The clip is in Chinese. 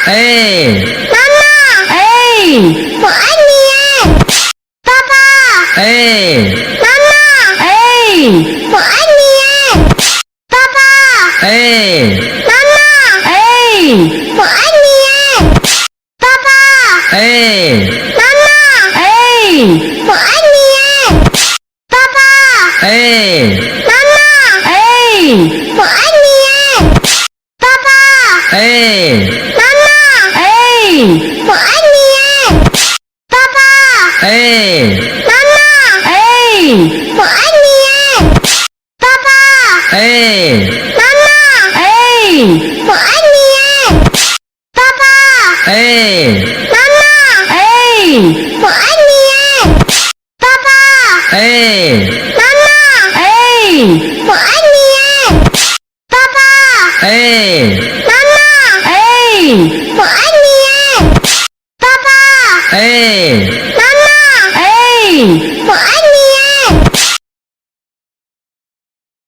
哎，妈妈，哎，我爱你，爸爸，哎，妈妈，哎，我爱你，爸爸，哎，妈妈，哎，我爱你，爸爸，哎，妈妈，哎，我爱你，爸爸，哎，妈妈，哎，我爱你，爸爸，哎，妈妈，哎，我爱你，爸爸，哎，妈妈，哎，我爱你，爸爸，哎，妈妈，哎，我爱你，爸爸，哎，妈妈，哎，我爱你，爸爸，哎，妈妈，哎，我爱你，爸爸，哎，妈妈，哎，我爱你，爸爸，哎，妈妈，哎，我爱